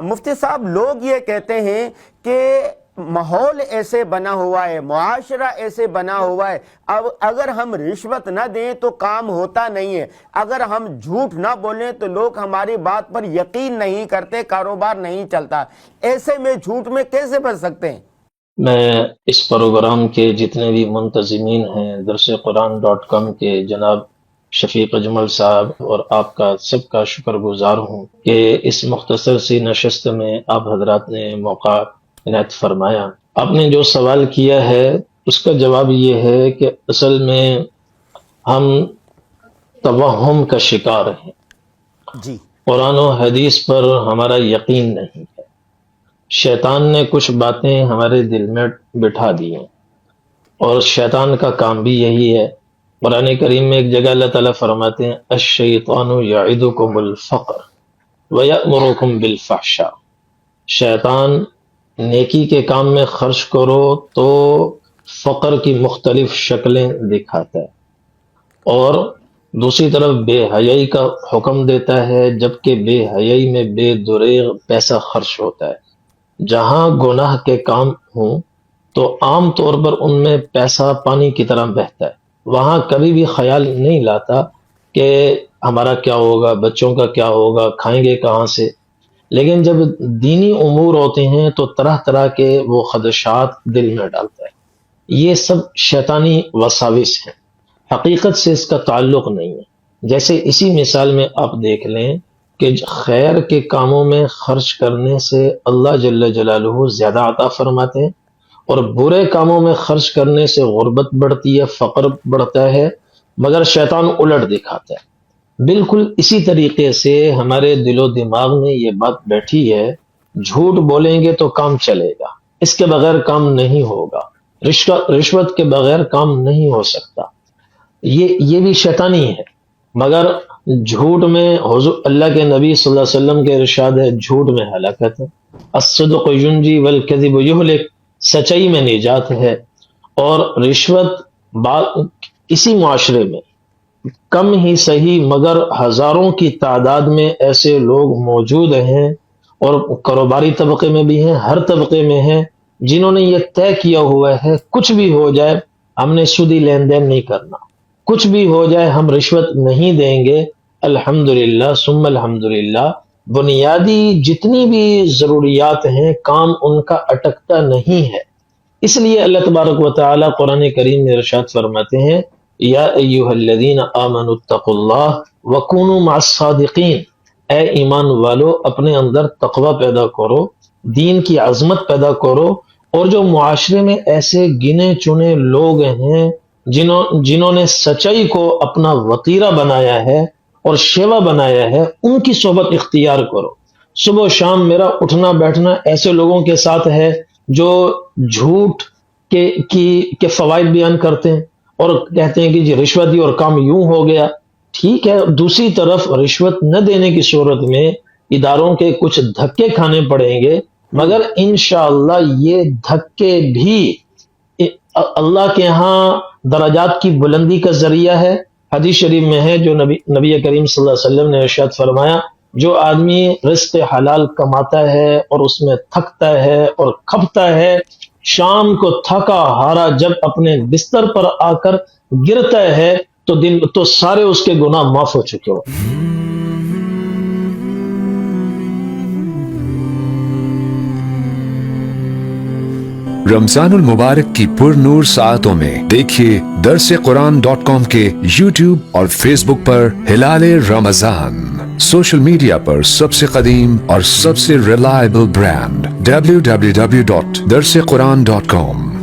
مفتی صاحب لوگ یہ کہتے ہیں کہ ماحول ایسے بنا ہوا ہے، معاشرہ ایسے بنا ہوا ہے، اب اگر ہم رشوت نہ دیں تو کام ہوتا نہیں ہے، اگر ہم جھوٹ نہ بولیں تو لوگ ہماری بات پر یقین نہیں کرتے، کاروبار نہیں چلتا، ایسے میں جھوٹ میں کیسے بچ سکتے ہیں؟ میں اس پروگرام کے جتنے بھی منتظمین ہیں درسقرآن.com کے جناب شفیق اجمل صاحب اور آپ کا سب کا شکر گزار ہوں کہ اس مختصر سی نشست میں آپ حضرات نے موقع عنایت فرمایا۔ آپ نے جو سوال کیا ہے اس کا جواب یہ ہے کہ اصل میں ہم توہم کا شکار ہیں، جی قرآن و حدیث پر ہمارا یقین نہیں ہے، شیطان نے کچھ باتیں ہمارے دل میں بٹھا دی ہیں، اور شیطان کا کام بھی یہی ہے۔ قرآن کریم میں ایک جگہ اللہ تعالیٰ فرماتے ہیں الشیطان یعدکم الفقر ویأمرکم بالفحشاء، شیطان نیکی کے کام میں خرچ کرو تو فقر کی مختلف شکلیں دکھاتا ہے، اور دوسری طرف بے حیائی کا حکم دیتا ہے، جبکہ بے حیائی میں بے دریغ پیسہ خرچ ہوتا ہے۔ جہاں گناہ کے کام ہوں تو عام طور پر ان میں پیسہ پانی کی طرح بہتا ہے، وہاں کبھی بھی خیال نہیں لاتا کہ ہمارا کیا ہوگا، بچوں کا کیا ہوگا، کھائیں گے کہاں سے۔ لیکن جب دینی امور ہوتے ہیں تو طرح طرح کے وہ خدشات دل میں ڈالتا ہے۔ یہ سب شیطانی وساوس ہیں، حقیقت سے اس کا تعلق نہیں ہے۔ جیسے اسی مثال میں آپ دیکھ لیں کہ خیر کے کاموں میں خرچ کرنے سے اللہ جل جلالہ زیادہ عطا فرماتے ہیں، اور برے کاموں میں خرچ کرنے سے غربت بڑھتی ہے، فقر بڑھتا ہے، مگر شیطان الٹ دکھاتا ہے۔ بالکل اسی طریقے سے ہمارے دل و دماغ میں یہ بات بیٹھی ہے، جھوٹ بولیں گے تو کام چلے گا، اس کے بغیر کام نہیں ہوگا، رشوت کے بغیر کام نہیں ہو سکتا، یہ بھی شیطانی ہے۔ مگر جھوٹ میں حضور اللہ کے نبی صلی اللہ علیہ وسلم کے ارشاد ہے جھوٹ میں ہلاکت ہے، الصدق ینجی والکذب یہلک، سچائی میں نجات ہے۔ اور رشوت اسی معاشرے میں کم ہی صحیح مگر ہزاروں کی تعداد میں ایسے لوگ موجود ہیں، اور کاروباری طبقے میں بھی ہیں، ہر طبقے میں ہیں، جنہوں نے یہ طے کیا ہوا ہے کچھ بھی ہو جائے ہم نے سودی لین دین نہیں کرنا، کچھ بھی ہو جائے ہم رشوت نہیں دیں گے۔ الحمدللہ ثم الحمدللہ، بنیادی جتنی بھی ضروریات ہیں کام ان کا اٹکتا نہیں ہے۔ اس لیے اللہ تبارک و تعالی قرآن کریم میں ارشاد فرماتے ہیں یا ایھا الذین آمنوا اتقوا اللہ وکونوا مع الصادقین، اے ایمان والو اپنے اندر تقوی پیدا کرو، دین کی عظمت پیدا کرو، اور جو معاشرے میں ایسے گنے چنے لوگ ہیں جنہوں نے سچائی کو اپنا وطیرہ بنایا ہے اور شیوا بنایا ہے، ان کی صحبت اختیار کرو۔ صبح و شام میرا اٹھنا بیٹھنا ایسے لوگوں کے ساتھ ہے جو جھوٹ کے فوائد بیان کرتے ہیں اور کہتے ہیں کہ جی رشوت دی اور کام یوں ہو گیا۔ ٹھیک ہے، دوسری طرف رشوت نہ دینے کی صورت میں اداروں کے کچھ دھکے کھانے پڑیں گے، مگر انشاءاللہ یہ دھکے بھی اللہ کے ہاں درجات کی بلندی کا ذریعہ ہے۔ حدیث شریف میں ہے جو نبی کریم صلی اللہ علیہ وسلم نے ارشاد فرمایا جو آدمی رزق حلال کماتا ہے اور اس میں تھکتا ہے اور کھپتا ہے، شام کو تھکا ہارا جب اپنے بستر پر آ کر گرتا ہے تو سارے اس کے گناہ معاف ہو چکے ہو۔ رمضان المبارک کی پر نور ساعتوں میں دیکھیے درسقرآن.com کے یوٹیوب اور فیس بک پر ہلال رمضان، سوشل میڈیا پر سب سے قدیم اور سب سے ریلائبل برانڈ www.درسقرآن.com۔